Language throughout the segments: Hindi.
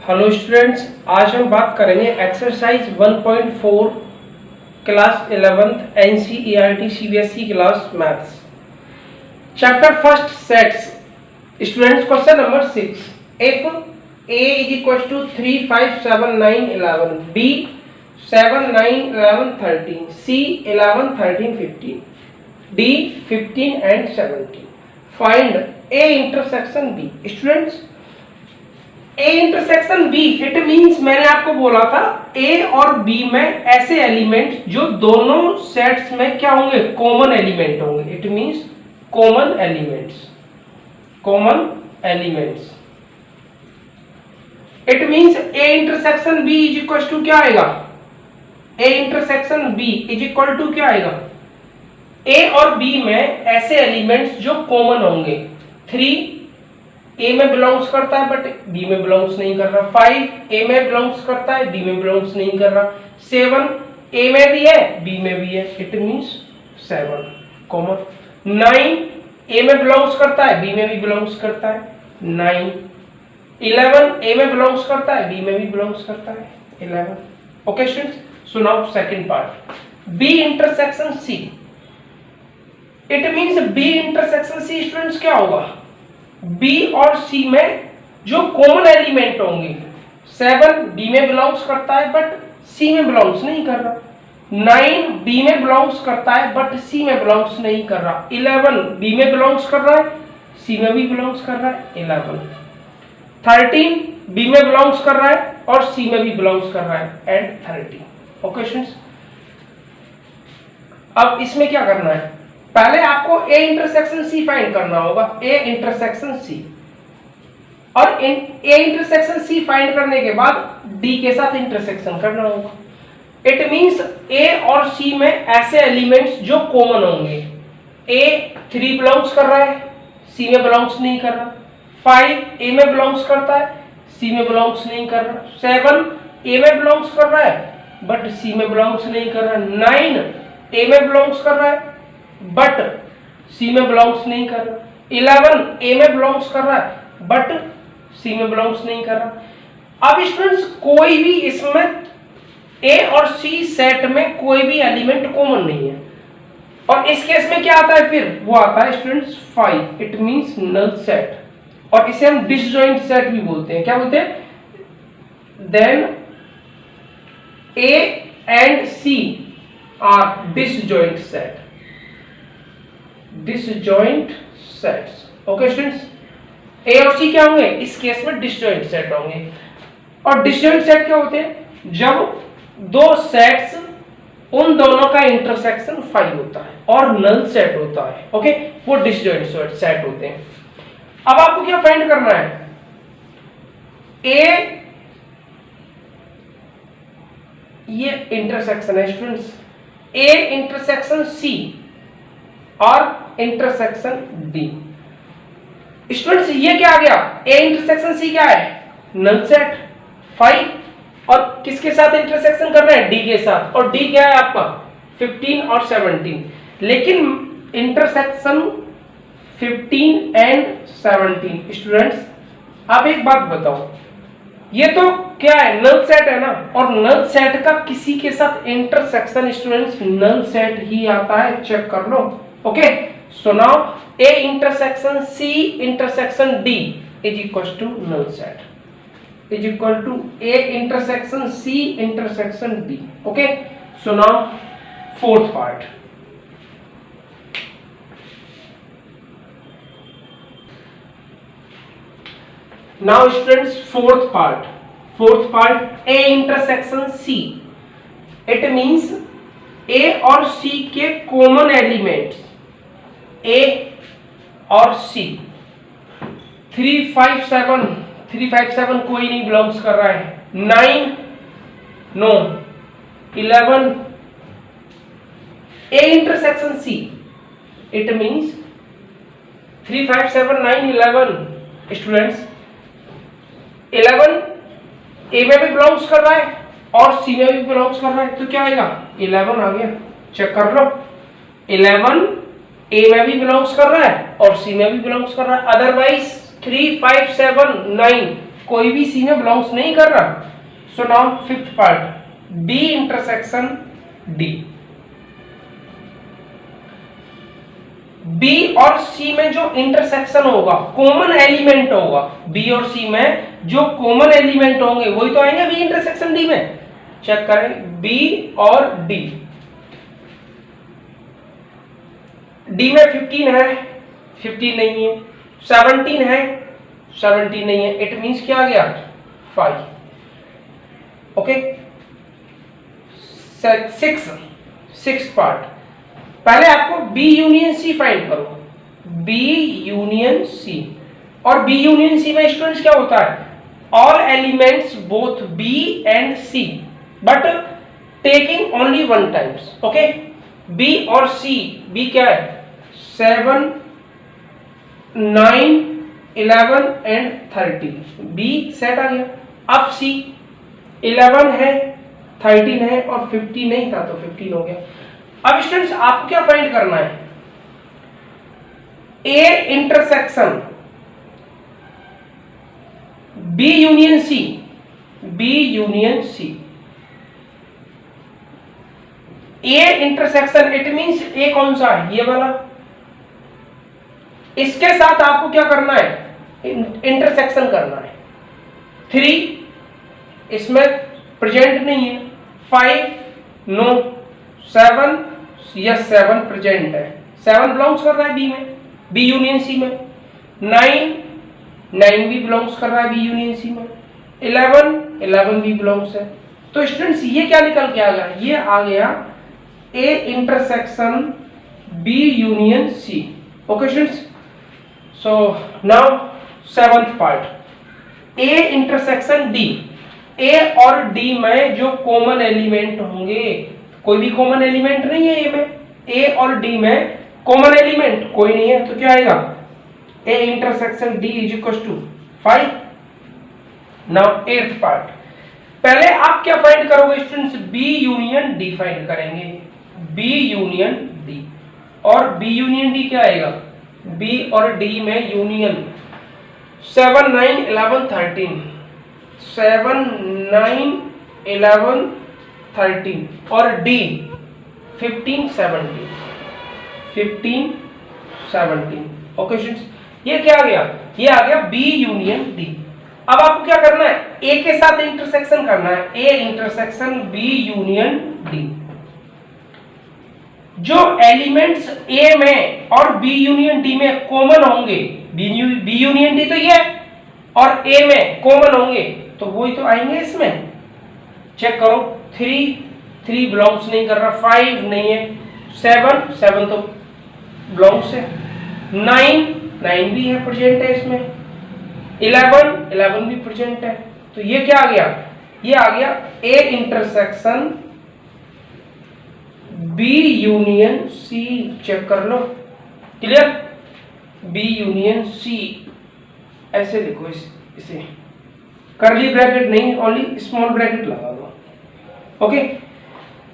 हेलो स्टूडेंट्स, आज हम बात करेंगे exercise 1.4 class 11th NCERT CBSE class maths chapter first sets. Students question number 6, if a is equal to 3 5 7 9 11, b 7 9 11 13, c 11 13 15, d 15 and 17, find a intersection b। Students A intersection B, it means मैंने आपको बोला था A और B में ऐसे एलिमेंट्स जो दोनों सेट्स में क्या होंगे, कॉमन एलिमेंट होंगे। It means common elements, it means A intersection B is equal to क्या आएगा, A intersection B is equal to क्या आएगा, A और B में ऐसे एलिमेंट्स जो कॉमन होंगे। 3 A में बिलोंग्स करता है बट B में बिलोंग्स नहीं कर रहा। 5 A में बिलोंग्स करता है, B में बिलोंग्स नहीं कर रहा। 7 A में भी है, B में भी है, इट मींस 7 कॉमन। 9 A में बिलोंग्स करता है, B में भी बिलोंग्स करता है, 9। 11 A में बिलोंग्स करता है, B में भी बिलोंग्स करता है, 11। Okay students, so now second part, B intersection C। It means B intersection C students क्या होगा, B और C में जो कॉमन एलिमेंट होंगे। 7 B में बिलोंग्स करता है बट C में बिलोंग्स नहीं कर रहा। 9 B में बिलोंग्स करता है बट C में बिलोंग्स नहीं कर रहा। 11 B में बिलोंग्स कर रहा है, C में भी बिलोंग्स कर रहा है, 11। 13 B में बिलोंग्स कर रहा है और C में भी बिलोंग्स कर रहा है, एंड 13। ओके स्टूडेंट्स, अब इसमें क्या करना है, पहले आपको A इंटरसेक्शन C फाइंड करना होगा, A इंटरसेक्शन C, और A इंटरसेक्शन C फाइंड करने के बाद D के साथ इंटरसेक्शन करना होगा। इट मींस A और C में ऐसे एलिमेंट्स जो कॉमन होंगे। A 3 बिलोंग्स कर रहा है, C में बिलोंग्स नहीं कर रहा। 5 A में बिलोंग्स करता है, C में बिलोंग्स नहीं कर रहा। 7 A में बिलोंग्स कर रहा है बट C में बिलोंग्स नहीं कर रहा। 9 A में बिलोंग्स कर रहा है बट C में बिलोंग्स नहीं कर रहा। 11 A में बिलोंग्स कर रहा है बट C में बिलोंग्स नहीं कर रहा। अब स्टूडेंट्स कोई भी इसमें A और C सेट में कोई भी एलिमेंट कॉमन नहीं है, और इस केस में क्या आता है, फिर वो आता है students 5, it means null set, और इसे हम डिसजॉइंट सेट भी बोलते हैं। क्या बोलते हैं, then A and C are disjoint set, disjoint sets. Okay students, A और C क्या होंगे, इस केस में डिसजॉइंट सेट होंगे। और डिसजॉइंट सेट क्या होते हैं, जब दो सेट्स उन दोनों का इंटरसेक्शन 5 होता है और नल सेट होता है। ओके, वो डिसजॉइंट सेट होते हैं। अब आपको क्या फाइंड करना है, A ये इंटरसेक्शन है स्टूडेंट्स, A इंटरसेक्शन C और इंटरसेक्शन D। स्टूडेंट्स ये क्या आ गया, A इंटरसेक्शन C क्या है, नल सेट 5, और किसके साथ इंटरसेक्शन कर रहे हैं, D के साथ, और D क्या है आपका 15 और 17। लेकिन इंटरसेक्शन 15 एंड 17, स्टूडेंट्स आप एक बात बताओ, ये तो क्या है, नल सेट है ना, और नल सेट का किसी के साथ इंटरसेक्शन स्टूडेंट्स नल सेट ही आता है, चेक कर लो। Okay, so now A intersection C intersection D is equal to null set, is equal to A intersection C intersection D. Okay, so now fourth part. Now students, fourth part A intersection C, it means A और C के common elements A और C। 3 5 7 कोई नहीं बिलोंग्स कर रहा है। 9 no. 11 A intersection C, it means 3 5 7 9 11 students 11 A में भी बिलोंग्स कर रहा है और C में भी बिलोंग्स कर रहा है, तो क्या आएगा, 11 आ गया, चेक कर लो। 11 A में भी बिलोंग्स कर रहा है और C में भी बिलोंग्स कर रहा है, अदरवाइज 3 5 7 9 कोई भी सी में बिलोंग्स नहीं कर रहा। So now fifth part, B intersection D. B और सी में जो इंटरसेक्शन होगा, कॉमन एलिमेंट होगा, बी और सी में जो कॉमन एलिमेंट होंगे वही तो आएंगे बी इंटरसेक्शन डी में। चेक करें, बी और डी। डी में 15 है, 15 नहीं है। 17 है, 17 नहीं है। इट मींस क्या आ गया, 5। Okay, 6 part. पहले आपको बी यूनियन सी फाइंड करो, बी यूनियन सी। और बी यूनियन सी में स्टूडेंट्स क्या होता है, all elements both B and C but taking only one times. Okay, B और सी, बी क्या है, 7, 9, 11 एंड 13, बी सेट आ गया। अब सी 11 है, 13 है और 50 नहीं था तो 15 हो गया। अब स्टूडेंट्स आपको क्या फाइंड करना है, A intersection B union C, B union C. A intersection it means A कौन सा है, ये वाला। इसके साथ आपको क्या करना है, इंटरसेक्शन करना है। 3 इसमें प्रेजेंट नहीं है, 5 नो, 7 यस 7 प्रेजेंट है, 7 बिलोंग्स कर रहा है बी में, बी यूनियन सी में। 9 भी बिलोंग्स कर रहा है बी यूनियन सी में। 11 भी बिलोंग्स है। तो स्टूडेंट्स ये क्या निकल के आ गया, ये आ गया A intersection B union C. Okay students, so now 7th part, A intersection D. A और डी में जो कॉमन एलिमेंट होंगे, कोई भी कॉमन एलिमेंट नहीं है ए में, ए और डी में कॉमन एलिमेंट कोई नहीं है, तो क्या आएगा, A intersection D is equal to 5। Now 8th part, पहले आप क्या फाइंड करोगे students, B union D find करेंगे, बी यूनियन डी। और बी यूनियन डी क्या आएगा, बी और डी में यूनियन 7, 9, 11, 13, 7, 9, 11, 13 और डी 15, 17, 15, 17। ओके स्टूडेंट्स, ये क्या आ गया, ये आ गया बी यूनियन डी। अब आपको क्या करना है, ए के साथ इंटरसेक्शन करना है, A intersection B union D. जो एलिमेंट्स ए में और बी यूनियन डी में कॉमन होंगे, बी यूनियन डी तो ये है, और ए में कॉमन होंगे तो वही तो आएंगे इसमें। चेक करो, 3 बिलोंग्स नहीं कर रहा, 5 नहीं है, 7 तो बिलोंग्स है, 9 भी है, प्रेजेंट है इसमें, 11 भी प्रेजेंट है। तो ये क्या आ गया, ये आ गया A intersection B union C. Check कर लो, क्लियर, बी यूनियन सी ऐसे लिखो, इसे कर्ली ब्रैकेट नहीं, ओनली स्मॉल ब्रैकेट लगा दो। Okay,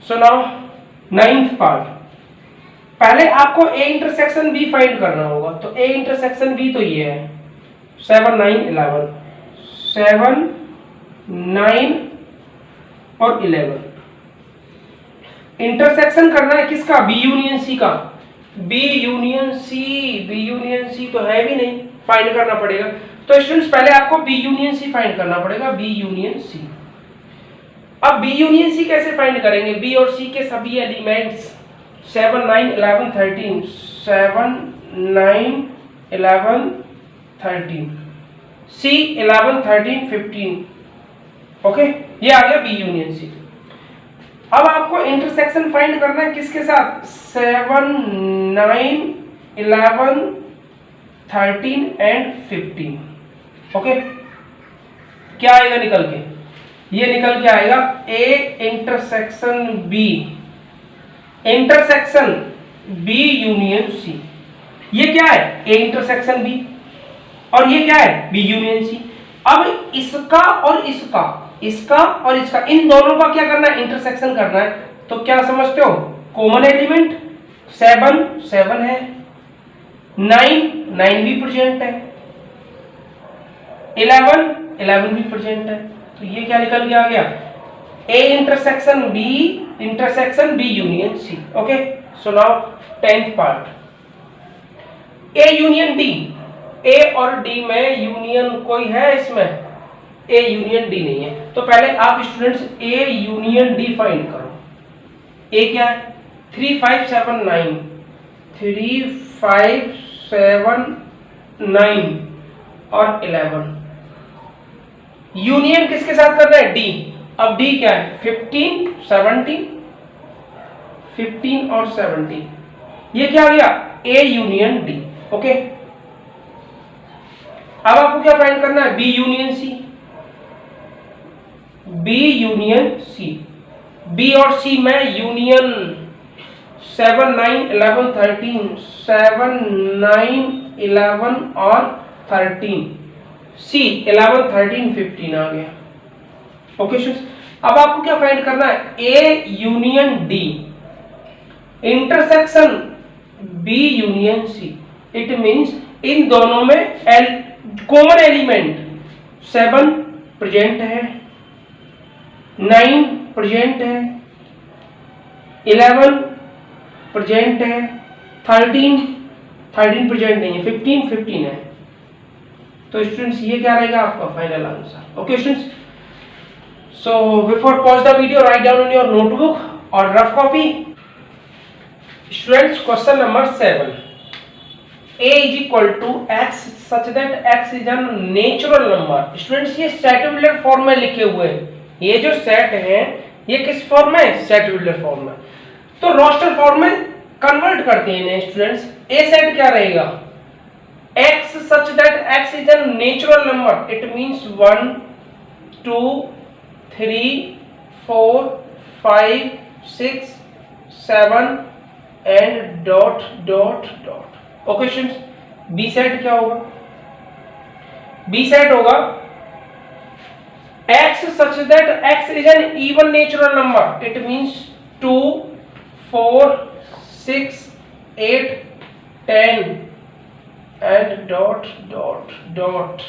so now 9th part, पहले आपको ए इंटरसेक्शन बी फाइंड करना होगा। तो ए इंटरसेक्शन बी तो ये है, 7, 9, 11, 7, 9 और 11। इंटरसेक्शन करना है किसका, बी यूनियन सी का। बी यूनियन सी तो है भी नहीं, फाइंड करना पड़ेगा। तो स्टूडेंट्स पहले आपको बी यूनियन सी फाइंड करना पड़ेगा, बी यूनियन सी। अब बी यूनियन सी कैसे फाइंड करेंगे, बी और सी के सभी एलिमेंट्स 7, 9, 11, 13, 7, 9, 11, 13, सी 11, 13, 15। ओके, ये आ गया बी यूनियन सी। अब आपको इंटरसेक्शन फाइंड करना है किसके साथ, 7, 9, 11, 13 एंड 15। ओके, क्या आएगा निकल के, ये निकल के आएगा A intersection B, intersection B union C. ये क्या है, ए इंटरसेक्शन बी, और ये क्या है, बी यूनियन सी। अब इसका और इसका और इसका, इन दोनों का क्या करना है, इंटरसेक्शन करना है। तो क्या समझते हो, कॉमन एलिमेंट 7 है, 9 भी प्रेजेंट है, 11 11 भी प्रेजेंट है, तो ये क्या निकल के आ गया, A intersection B union C। Okay, so now 10th part, A union D। A और D में यूनियन कोई है इसमें? A यूनियन D नहीं है, तो पहले आप students A union D find करो। A क्या है? 3 5 7 9, 3 5 7 9 और 11। यूनियन किसके साथ कर रहे हैं? D। अब D क्या है? 15 17, 15 और 17, ये क्या आ गया? A union D। ओके, अब आपको क्या फाइंड करना है? B union C। B union C, B और C में यूनियन 7 9 11 13, 7 9 11 और 13, C 11 13 15 आ गया। ओके स्टूडेंट्स, अब आपको क्या फाइंड करना है? A union D intersection B union C। It means इन दोनों में कॉमन एलिमेंट 7 प्रेजेंट है, 9 प्रेजेंट है, 11 प्रेजेंट है, 13 प्रेजेंट नहीं है, 15 है। तो स्टूडेंट्स ये क्या रहेगा आपका final answer. Okay students, so before pause the video write down in your notebook और rough copy. Students, question number 7, A is equal to x such that x is a natural number। Students ये सेट विलर फॉर्म में लिखे हुए हैं, ये जो सेट है ये किस फॉर्म में? सेट विलर फॉर्म में। तो रोस्टर फॉर्म में कन्वर्ट करते हैं इन्हें स्टूडेंट्स। A सेट क्या रहेगा? x such that x is a natural number, it means 1 2 3 4 5 6 7 and dot dot dot. Okay students, B set क्या होगा? बी सेट होगा x such that x is an even natural number, it means 2 4 6 8 10 and dot dot dot।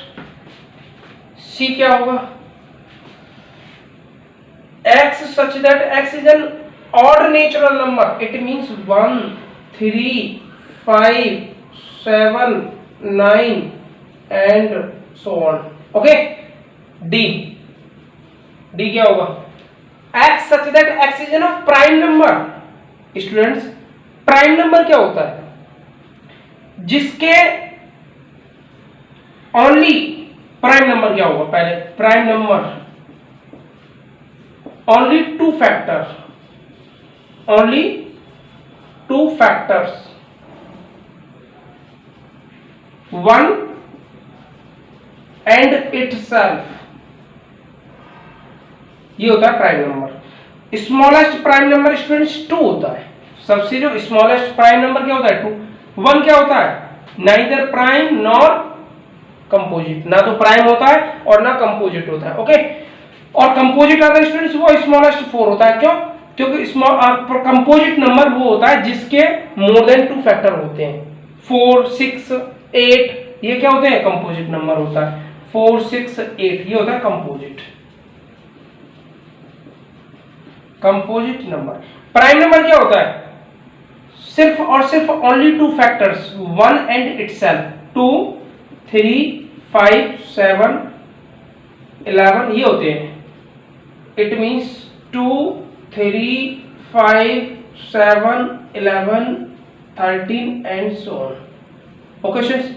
C क्या होगा? x such that x is an odd natural number, it means 1 3 5 7 9 and so on। Okay, D क्या होगा? x such that x is a prime number। Students, prime number क्या होता है? जिसके ओनली प्राइम नंबर क्या होगा? पहले prime number only 2 factor, only 2 factors, 1 and itself, ये होता है prime number. Smallest prime number students 2 होता है। सबसे जो स्मॉलेस्ट प्राइम नंबर क्या होता है? 2। 1 क्या होता है? नाइदर प्राइम नॉर कंपोजिट, ना तो प्राइम होता है और ना कंपोजिट होता है। ओके, और कंपोजिट अगर स्टूडेंट्स वो स्मॉलेस्ट 4 होता है। क्यों? क्योंकि कंपोजिट नंबर वो होता है जिसके मोर देन 2 फैक्टर होते हैं। 4 6 8 ये क्या होते हैं? कंपोजिट नंबर होता है। 4 6 8 ये होता है कंपोजिट नंबर। प्राइम नंबर क्या होता है? सिर्फ और सिर्फ ओनली 2 फैक्टर्स, 1 एंड इटसेल्फ, 2 3 5 7 11 ये होते हैं। It means 2 3 5 7 11 13 and so on. Okay students,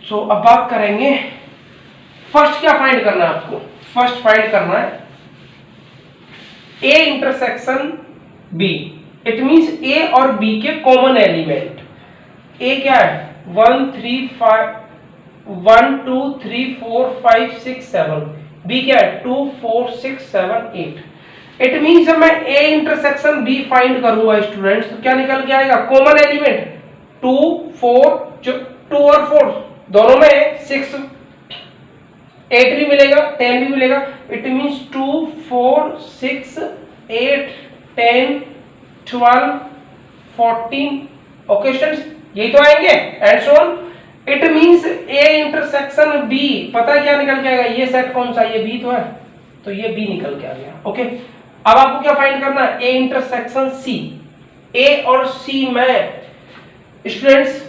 so अब बात करेंगे फर्स्ट क्या फाइंड करना है आपको? फर्स्ट फाइंड करना है A intersection B। It means A और B के कॉमन एलिमेंट। A क्या है? 1 3 5 1 2 3 4 5 6 7। B क्या है? 2 4 6 7 8। इट मींस जब मैं A इंटरसेक्शन B फाइंड करूंगा स्टूडेंट्स तो क्या निकल के आएगा? कॉमन एलिमेंट 2 4, जो 2 और 4 दोनों में 6 8 भी मिलेगा, 10 भी मिलेगा। It means 2 4 6 8 10 12 14। ओके स्टूडेंट्स, यही तो आएंगे and so on. It means A intersection B, पता है क्या निकल के आएगा, ये सेट कौन सा, ये बी तो है, तो ये बी निकल के आ गया। ओके, अब आपको क्या फाइंड करना है, ए इंटरसेक्शन सी। ए और सी में स्टूडेंट्स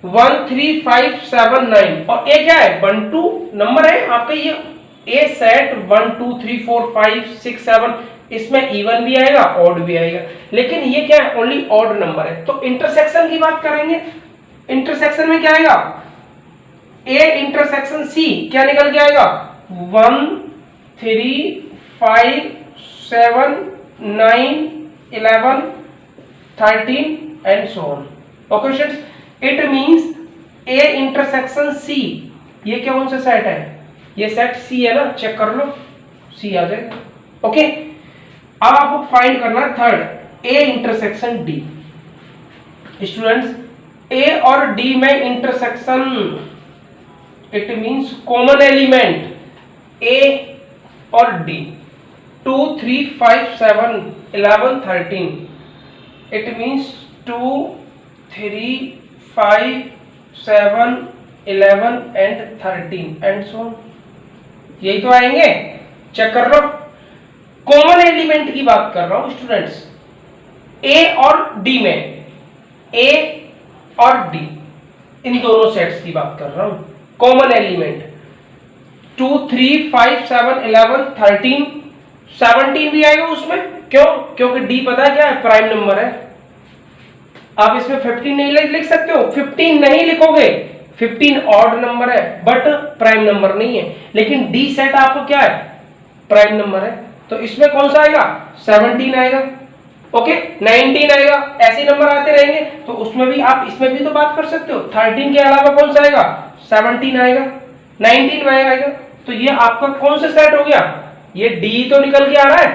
1 3 5 7 9 और ए क्या है 1 2 नंबर है आपका, ये ए सेट 1 2 3 4 5 6 7, इसमें इवन भी आएगा ऑड भी आएगा, लेकिन ये क्या है ओनली ऑड नंबर है। तो इंटरसेक्शन की बात करेंगे, इंटरसेक्शन में क्या आएगा, ए इंटरसेक्शन सी क्या निकल के आएगा 1 3 5 7 9 11 13 and so on. Okay students, it means A intersection C, ये क्या कौन सा सेट है, ये सेट सी है ना, चेक कर लो सी आ जाएगा। ओके, अब आपको फाइंड करना है third, A intersection D. Students, A और डी में intersection, it means common element A और D 2 3 5 7 11 13, it means 2 3 5 7 11 and 13 and so on, यही तो आएंगे, चेक कर लो। कॉमन एलिमेंट की बात कर रहा हूं स्टूडेंट्स, ए और डी में, ए और डी इन दोनों सेट्स की बात कर रहा हूं, कॉमन एलिमेंट 2 3 5 7 11 13 17 भी आएगा उसमें, क्यों, क्योंकि डी पता है क्या है, प्राइम नंबर है। आप इसमें 15 नहीं लिख सकते हो, 15 नहीं लिखोगे, 15 ऑड नंबर है बट प्राइम नंबर नहीं है, लेकिन डी सेट आपको क्या है, प्राइम नंबर है, तो इसमें कौन सा आएगा 17 आएगा। ओके, 19 आएगा, ऐसे नंबर आते रहेंगे, तो उसमें भी आप इसमें भी तो बात कर सकते हो, 13 के अलावा कौन सा आएगा 17 आएगा, 19 आएगा, तो ये आपका कौन सा सेट हो गया, ये डी तो निकल के आ रहा है,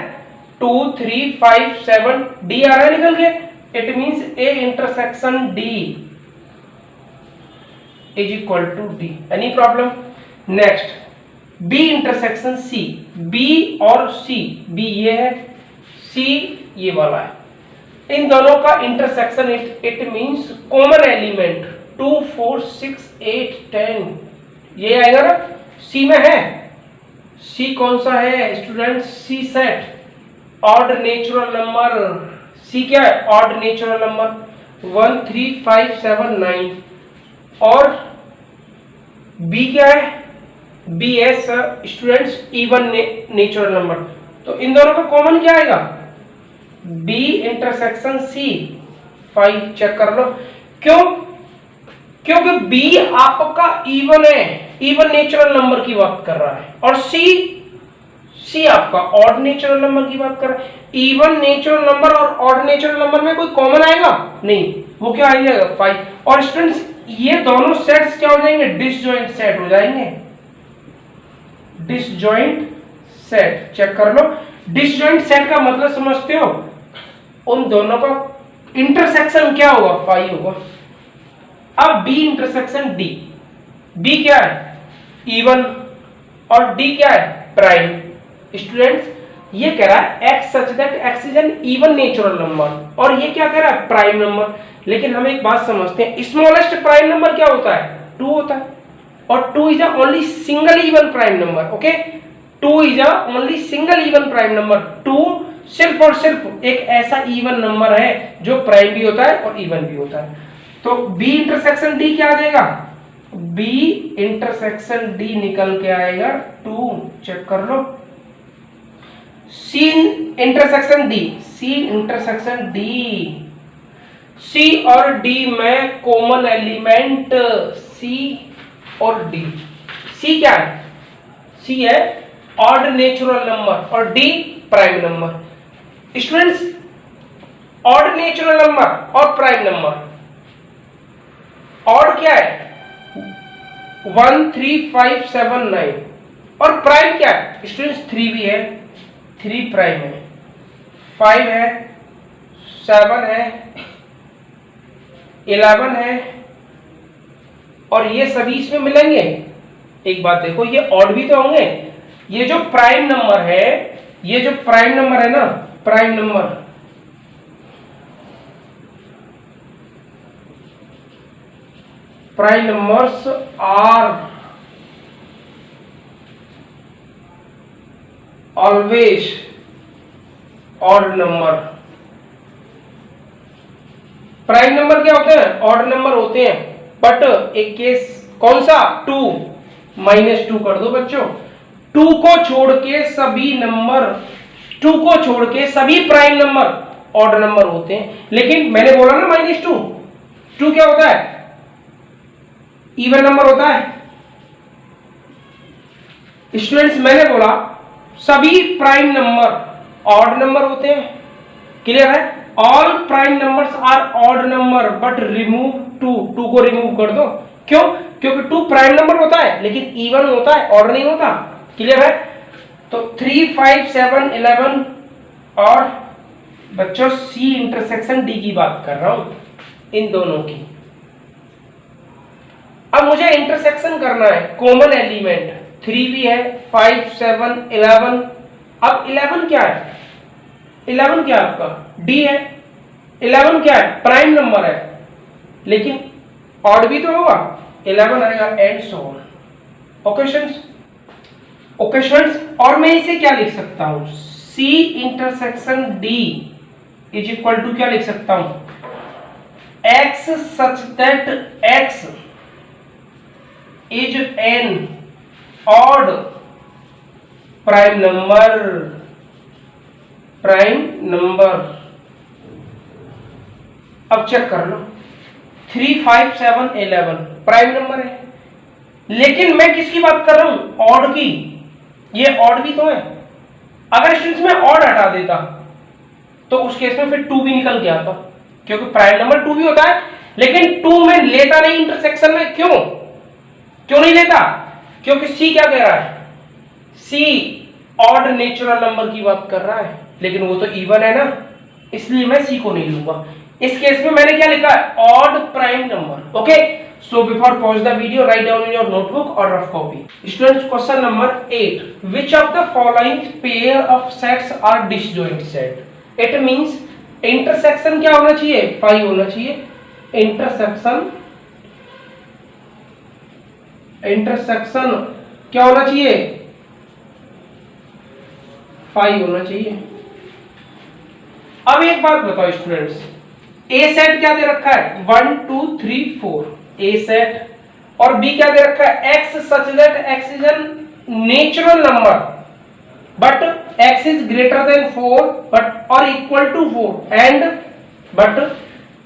2 3 5 7 डी आ रहा है निकल के, it means A intersection D is equal to D. Any problem? Next, B intersection C, B और सी, बी ये है, सी ये वाला है, इन दोनों का intersection it means common element 2 4 6 8 10, ये आएगा ना, सी में है, सी कौन सा है स्टूडेंट, सी सेट ऑड नेचुरल नंबर, सी क्या है ऑड नेचुरल नंबर 1 3 5 7 9, और बी क्या है, B S students even natural number, तो इन दोनों का कॉमन क्या आएगा, बी इंटरसेक्शन सी 5, चेक कर लो, क्यों, क्योंकि बी आपका इवन है, इवन नेचुरल नंबर की बात कर रहा है, और सी आपका ऑड नेचुरल नंबर की बात कर रहा है। इवन नेचुरल नंबर और ऑड नेचुरल नंबर में कोई कॉमन आएगा नहीं, वो क्या आ जाएगा 5, और स्टूडेंट्स ये दोनों सेट्स क्या हो जाएंगे, डिसजॉइंट सेट हो जाएंगे, डिसजॉइंट सेट, चेक कर लो। डिसजॉइंट सेट का मतलब समझते हो, उन दोनों का इंटरसेक्शन क्या होगा 5 होगा। अब बी इंटरसेक्शन डी, बी क्या है इवन और डी क्या है प्राइम। स्टूडेंट्स ये कह रहा है x such that x is an even natural number, और ये क्या कह रहा है प्राइम नंबर, लेकिन हम एक बात समझते हैं, स्मॉलेस्ट प्राइम नंबर क्या होता है 2 होता है, और 2 is only single even prime number. Okay, 2 is only single even prime number, 2 सिर्फ और सिर्फ एक ऐसा इवन नंबर है जो प्राइम भी होता है और इवन भी होता है। तो बी इंटरसेक्शन डी क्या आ जाएगा, बी इंटरसेक्शन डी निकल के आएगा 2, चेक कर लो। C intersection D, C intersection D, C और डी में कॉमन एलिमेंट सी और डी, सी क्या है, सी है ऑड नेचुरल नंबर और D prime number. Students odd natural number और प्राइम नंबर, ऑड क्या है 1 3 5 7 9, और प्राइम क्या है स्टूडेंट्स 3 भी है, 3 प्राइम है, 5 है, 7 है, 11 है, और ये सभी इसमें मिलेंगे। एक बात देखो, ये ऑड भी तो होंगे, ये जो प्राइम नंबर है, ये जो प्राइम नंबर है ना, prime number prime numbers are always odd number। Prime number क्या होते हैं? ऑड नंबर होते हैं। बट एक केस कौन सा? 2 -2 कर दो बच्चों। 2 को छोड़ के सभी नंबर, 2 को छोड़ के सभी प्राइम नंबर ऑड नंबर होते हैं। लेकिन मैंने बोला ना -2, 2 क्या होता है? इवन नंबर होता है। स्टूडेंट्स मैंने बोला सभी प्राइम नंबर ऑड नंबर होते हैं। क्लियर है? All prime numbers are odd number but remove 2, 2 को रिमूव कर दो। क्यों? क्योंकि 2 प्राइम नंबर होता है लेकिन इवन होता है, ऑड नहीं होता। क्लियर है? तो 3, 5, 7, 11 और बच्चों सी इंटरसेक्शन डी की बात कर रहा हूं, इन दोनों की। अब मुझे इंटरसेक्शन करना है, कॉमन एलिमेंट 3 भी है, 5, 7, 11। अब 11 क्या है? 11 क्या है आपका? डी है। 11 क्या है? प्राइम नंबर है लेकिन ऑड भी तो होगा, 11 आएगा एंड सो ऑन। ओकेशंस और मैं इसे क्या लिख सकता हूं? C intersection D is equal to क्या लिख सकता हूं? X such that x is an odd prime number. अब चेक कर लो, 3, 5, 7, 11 प्राइम नंबर है लेकिन मैं किसकी बात कर रहा हूं? ऑड की। ये ऑड भी तो है। अगर स्टूडेंट्स में ऑड हटा देता तो उस केस में फिर 2 भी निकल के आता, क्योंकि प्राइम नंबर 2 भी होता है लेकिन 2 में लेता नहीं इंटरसेक्शन में। क्यों नहीं लेता? क्योंकि सी क्या कह रहा है? सी ऑड नेचुरल नंबर की बात कर रहा है लेकिन वो तो इवन है ना, इसलिए मैं सी को नहीं लूंगा। इस केस में मैंने क्या लिखा है? Odd prime number. Okay, so before pause the video write down in your notebook और rough copy. Students question number 8, which of the following pair of sets are disjoint set? It means intersection क्या होना चाहिए? 5 होना चाहिए। इंटरसेक्शन क्या होना चाहिए? 5 होना चाहिए। अब एक बात बताओ स्टूडेंट्स, ए सेट क्या दे रखा है? 1 2 3 4 ए सेट। और बी क्या दे रखा है? X such that x is an natural number but x is greater than 4 but और equal to 4 and but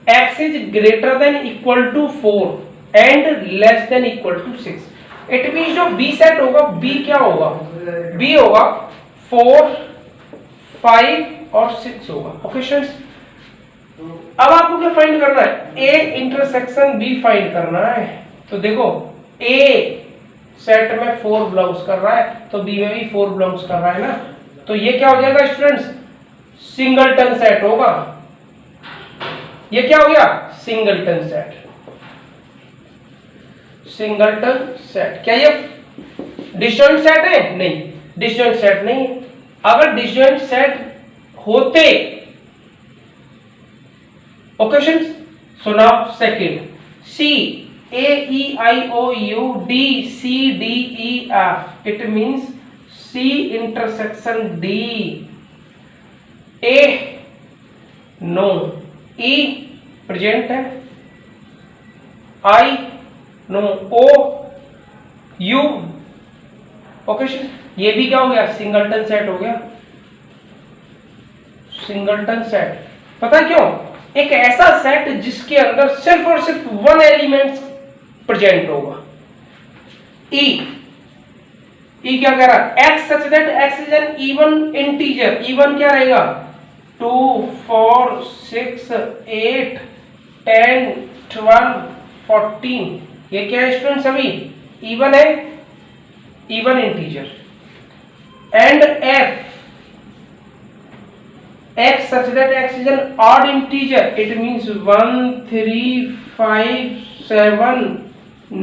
x is greater than equal to 4 and less than equal to 6। It means जो बी सेट होगा, बी क्या होगा? बी होगा 4, 5 और 6 होगा। ओके स्टूडेंट्स, अब आपको क्या फाइंड करना है? ए इंटरसेक्शन बी फाइंड करना है। तो देखो ए सेट में 4 बिलोंग्स कर रहा है तो बी में भी 4 बिलोंग्स कर रहा है ना, तो ये क्या हो जाएगा स्टूडेंट्स? सिंगलटन सेट होगा। ये क्या हो गया? Singleton set. Singleton set. क्या ये डिसजॉइंट सेट है? नहीं, डिसजॉइंट सेट नहीं है। अगर डिसजॉइंट सेट होते, okay students, so now second, C A E I O U D C D E F, it means C intersection D. A no, E present है, I no, O U. Okay, ये भी क्या हो गया? सिंगलटन सेट हो गया। सिंगलटन सेट पता है क्यों? एक ऐसा सेट जिसके अंदर सिर्फ और सिर्फ 1 एलिमेंट प्रेजेंट होगा। ई क्या कह रहा है? X such that x is N even integer. Even क्या रहेगा? 2, 4, 6, 8, 10, 12, 14। ये क्या है स्टूडेंट? सभी इवन है, even integer. And F, x such that x is an odd integer, it means 1 3 5 7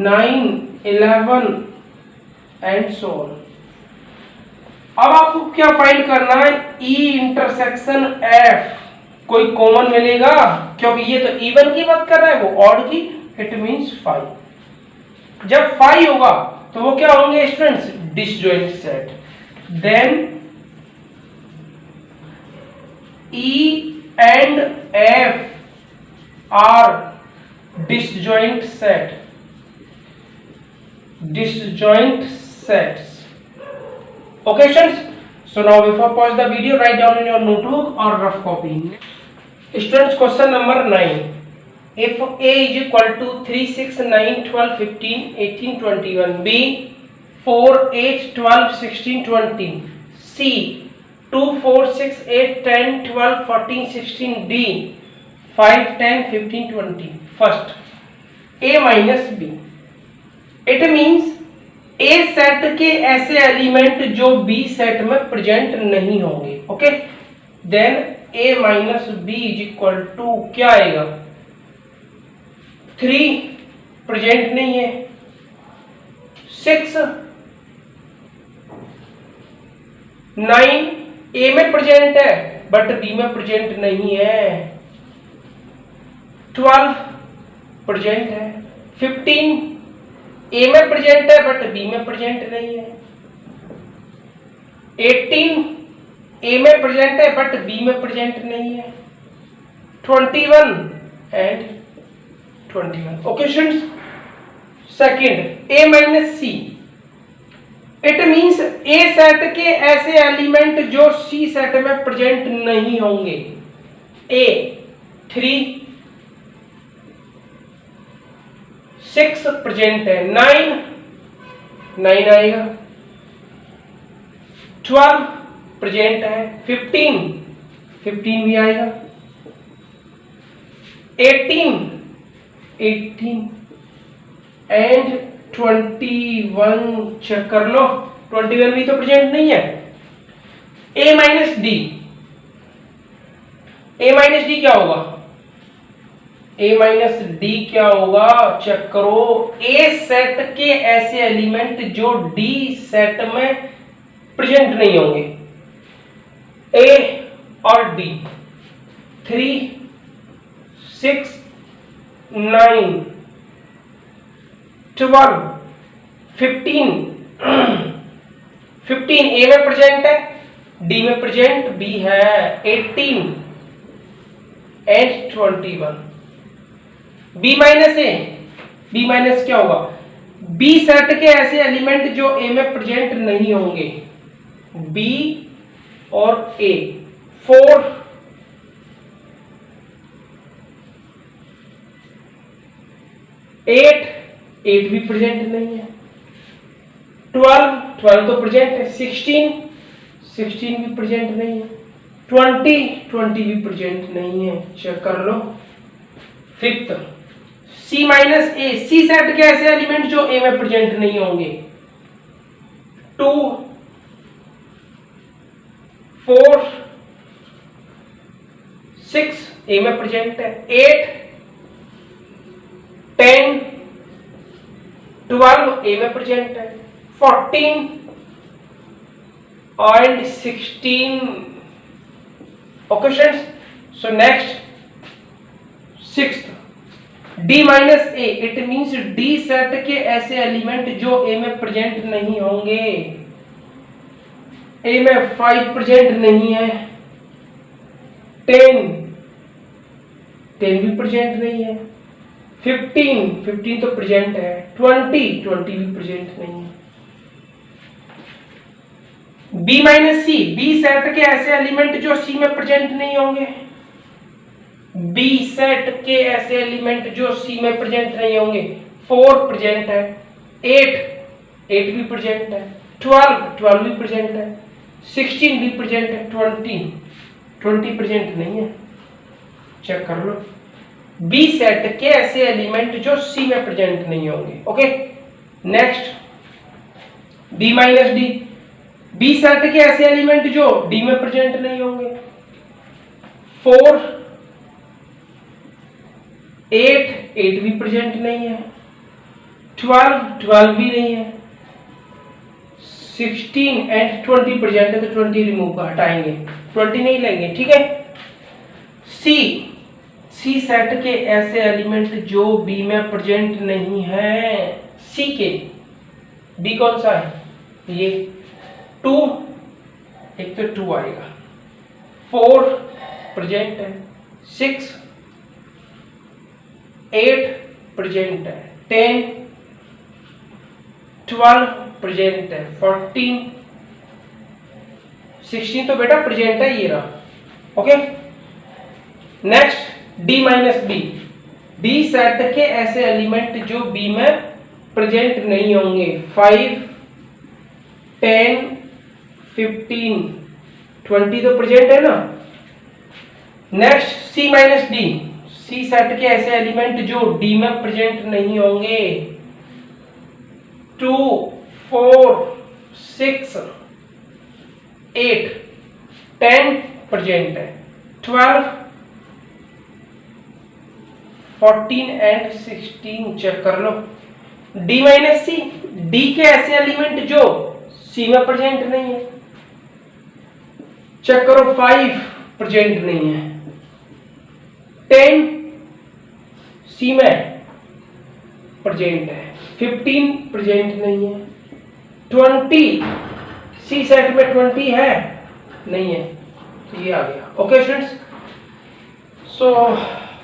9 11 and so on। अब आपको क्या फाइंड करना है? E इंटरसेक्शन F कोई कॉमन मिलेगा, क्योंकि ये तो इवन की बात कर रहा है, वो ऑड की, इट मींस 5। जब 5 होगा तो वो क्या होंगे students, disjoint set. Then E and F are disjoint set, disjoint sets. Okay students, so now before pause the video, write down in your notebook or rough copy. Students, question number 9. If A is equal to 3, 6, 9, 12, 15, 18, 21, B 4, 8, 12, 16, 20, C 2, 4, 6, 8, 10, 12, 14, 16, D 5, 10, 15, 20. First, A minus B. It means A set के ऐसे एलिमेंट जो B सेट में प्रेजेंट नहीं होंगे। Okay, then A minus B is equal to क्या आएगा, 3 प्रेजेंट नहीं है, 6, 9 ए में प्रेजेंट है बट बी में प्रेजेंट नहीं है, 12 प्रेजेंट है, 15 ए में प्रेजेंट है बट बी में प्रेजेंट नहीं है, 18 ए में प्रेजेंट है बट बी में प्रेजेंट नहीं है, 21 and 21। Okay students, second A minus C, it means A set के ऐसे एलिमेंट जो सी सेट में प्रेजेंट नहीं होंगे। ए 3, 6 प्रेजेंट है, 9 आएगा, 12 प्रेजेंट है, 15 भी आएगा, 18 एंड 21 चेक कर लो, 21 भी तो प्रेजेंट नहीं है। ए माइनस डी, क्या होगा, ए माइनस डी क्या होगा चेक करो, ए सेट के ऐसे एलिमेंट जो डी सेट में प्रेजेंट नहीं होंगे। ए और डी 3, 6, 9, 12, 15 ए में प्रेजेंट है, डी में प्रेजेंट बी है, 18 and 21। B minus A, B minus क्या होगा, बी सेट के ऐसे एलिमेंट जो ए में प्रेजेंट नहीं होंगे, बी और ए, 4, 8 भी प्रेजेंट नहीं है, 12 तो प्रेजेंट है, 16 भी प्रेजेंट नहीं है, 20 भी प्रेजेंट नहीं है, चेक कर लो। फिफ्थ, सी माइनस ए, सी सेट के ऐसे एलिमेंट जो ए में प्रेजेंट नहीं होंगे, 2, 4, 6 ए में प्रेजेंट है, 8, 10, 12 ए में प्रेजेंट है, 14 and 16। Okay students, so next, sixth, D minus A, it means D set के ऐसे एलिमेंट जो ए में प्रेजेंट नहीं होंगे। ए में 5 प्रेजेंट नहीं है, 10 भी प्रेजेंट नहीं है, 15 तो प्रेजेंट है, 20 भी प्रेजेंट नहीं है। बी माइनस सी, बी सेट के ऐसे एलिमेंट जो सी में प्रेजेंट नहीं होंगे, बी सेट के ऐसे एलिमेंट जो सी में प्रेजेंट नहीं होंगे, 4 प्रेजेंट है, 8 भी प्रेजेंट है, 12 भी प्रेजेंट है, 16 भी प्रेजेंट है, 20 प्रेजेंट नहीं है, चेक कर लो। बी सेट के ऐसे एलिमेंट जो सी में प्रेजेंट नहीं होंगे। Okay, next, D minus D, B set के ऐसे एलिमेंट जो डी में प्रेजेंट नहीं होंगे, 4, 8 भी प्रेजेंट नहीं है, 12 भी नहीं है, 16 एंड 20 प्रेजेंट है तो 20 रिमूव हटाएंगे, 20 नहीं लेंगे, ठीक है। सी सेट के ऐसे एलिमेंट जो बी में प्रेजेंट नहीं है, सी के, बी कौन सा है, ये 2, एक तो 2 आएगा, 4 प्रेजेंट है, 6, 8 प्रेजेंट है, 10, 12 प्रेजेंट है, 14, 16 तो बेटा प्रेजेंट है, ये रहा। Okay, next D minus B, D set के ऐसे एलिमेंट जो बी में प्रेजेंट नहीं होंगे, 5, 10, 15, 20 तो प्रेजेंट है ना। नेक्स्ट सी माइनस डी, सी सेट के ऐसे एलिमेंट जो डी में प्रेजेंट नहीं होंगे, 2, 4, 6, 8, 10 प्रेजेंट है, 12, 14 एंड 16 चेक कर लो। डी माइनस सी, डी के ऐसे एलिमेंट जो सी में प्रेजेंट नहीं है, चेक करो, 5 प्रेजेंट नहीं है, 10 सी में प्रेजेंट है, 15 प्रेजेंट नहीं है, 20 सी सेट में 20 है नहीं है, तो ये आ गया। Okay students, so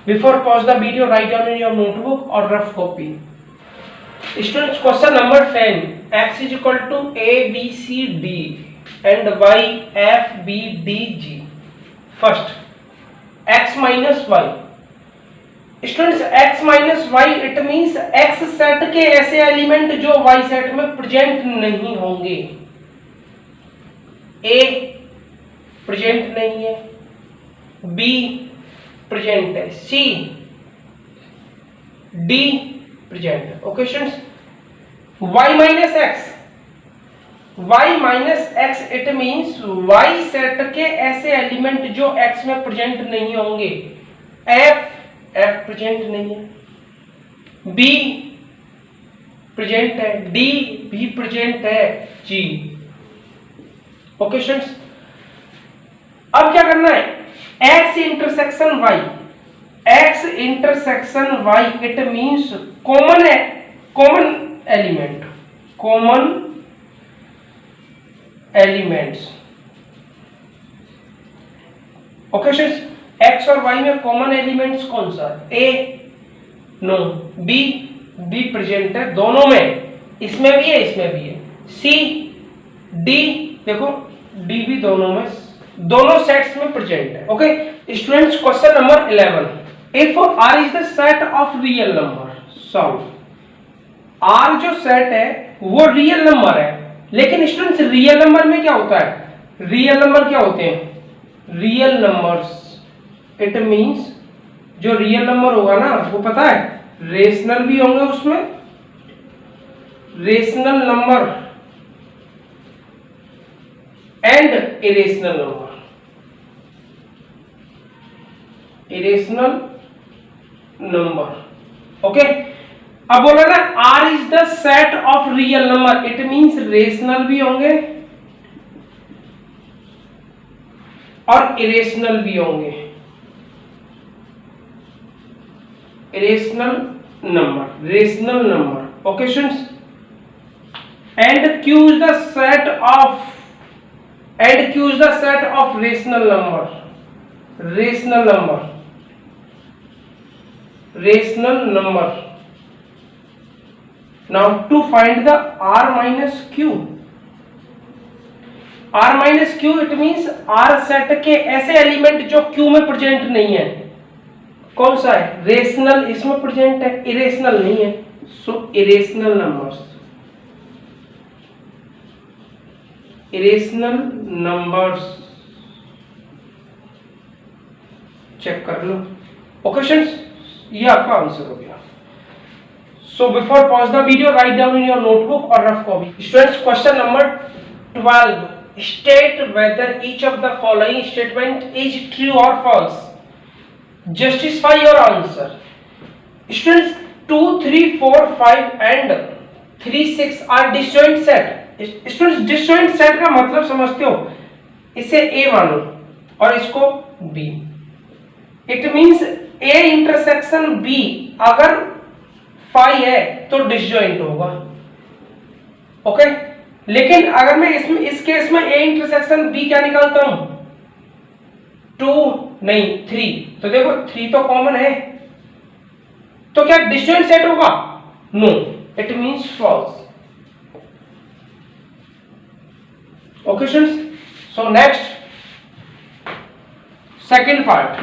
before pause the video write down in your notebook और rough copy. Students question number 10, x is equal to a b c d and y f b d g। First x minus y, students x minus y it means x set के ऐसे एलिमेंट जो y सेट में प्रेजेंट नहीं होंगे। a प्रेजेंट नहीं है, b प्रेजेंट है, c, d प्रेजेंट है। Okay students, y minus x, y minus x it means y set के ऐसे एलिमेंट जो x में प्रेजेंट नहीं होंगे, f प्रेजेंट नहीं है, b प्रेजेंट है, d भी प्रेजेंट है, g। ओके स्टूडेंट्स, अब क्या करना है, x intersection y, x intersection y it means common है, common element, common elements. Okay students, x और y में कॉमन एलिमेंट्स कौन सा, a नो, b प्रेजेंट है दोनों में, इसमें भी है इसमें भी है, c d देखो d भी दोनों में, दोनों सेट्स में प्रेजेंट है। Okay students, question number 11, if r is the set of real number, solve. r जो सेट है वो रियल नंबर है, लेकिन स्टूडेंट्स रियल नंबर में क्या होता है, रियल नंबर क्या होते हैं, रियल नंबर्स इट मींस जो रियल नंबर होगा ना वो पता है रेशनल भी होंगे, उसमें rational number and irrational number, irrational number. Okay, अब बोला ना r is the set of real number, it means rational भी होंगे और इरेशनल भी होंगे, irrational number, rational number. Okay students, and q is the set of, and q is the set of rational number, rational number, rational number। Now to find the r minus q, r minus q it means r set के ऐसे एलिमेंट जो q में प्रेजेंट नहीं है, कौन सा है, रेशनल इसमें प्रेजेंट है, इरेशनल नहीं है, so irrational numbers, irrational numbers check कर लो। ओके स्टूडेंट्स, ये आपका आंसर हो गया। So before pause the video write down in your notebook और rough copy. Students question number 12, state whether each of the following statement is true और false, justify your answer. Students 2, 3, 4, 5 and 3, 6 are disjoint set. Students disjoint set का मतलब समझते हो, इसे a मानो और इसको b, it means a intersection b अगर फाई है तो डिसजॉइंट होगा। ओके, लेकिन अगर मैं इसमें इस केस में ए इंटरसेक्शन बी क्या निकालता हूं, 2 नहीं 3, तो देखो 3 तो कॉमन है, तो क्या डिसजॉइंट सेट होगा? No, it means false. Okay students, so next second part,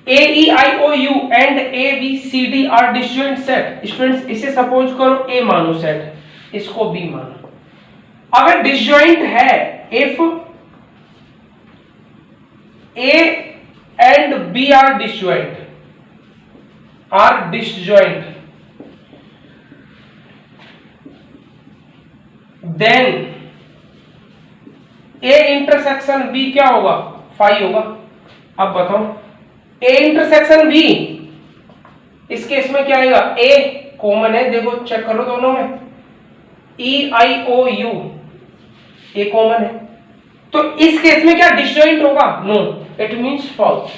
A E I O U and A B C D are disjoint set. Students इसे सपोज करो ए मानो सेट, इसको बी मानो। अगर डिसजॉइंट है, if A and B are disjoint, then A intersection B क्या होगा? फाई होगा। अब बताओ, ए इंटरसेक्शन बी, इस केस में क्या आएगा? ए कॉमन है, देखो चेक करो दोनों में, ई I O U A common है, तो इस केस में क्या डिसजॉइंट होगा? No, it means false.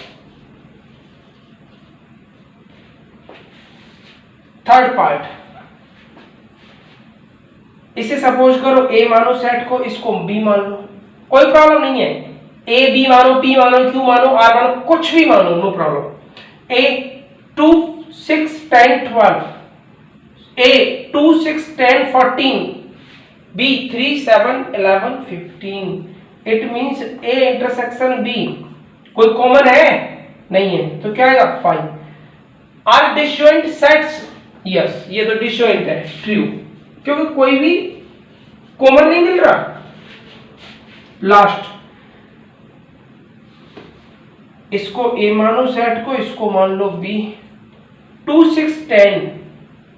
Third part, इसे सपोज करो ए मानो सेट को, इसको बी मान लो, कोई प्रॉब्लम नहीं है, ए बी मानो, पी मानो, क्यू मानो, आर मानो, कुछ भी मानो, no problem. A 2 6 10 12, A 2 6 10 14, B 3 7 11 15, it means A intersection B कोई कॉमन है? नहीं है, तो क्या आएगा? Five. Are disjoint sets? Yes, ये तो डिसजॉइंट है, ट्रू, क्योंकि कोई भी कॉमन नहीं मिल रहा। लास्ट, इसको ए मानो सेट को, इसको मान लो B. 2 6 10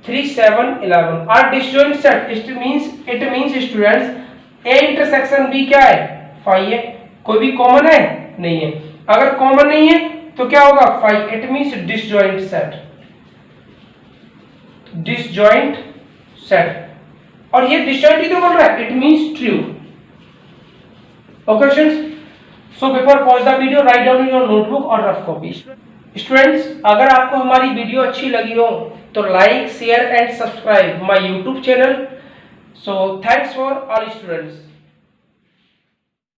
3 7 11 are disjoint set, it means students A intersection B क्या है? फाइव है। कोई भी कॉमन है? नहीं है। अगर कॉमन नहीं है तो क्या होगा? Five, it means disjoint set, disjoint set. और ये डिसजॉइंट ही तो बोल रहा है, it means true. Okay students, so before pause the video write down your notebook और रफ कॉपी। स्टूडेंट्स, अगर आपको हमारी वीडियो अच्छी लगी हो तो like share and subscribe my YouTube channel. So thanks for all students.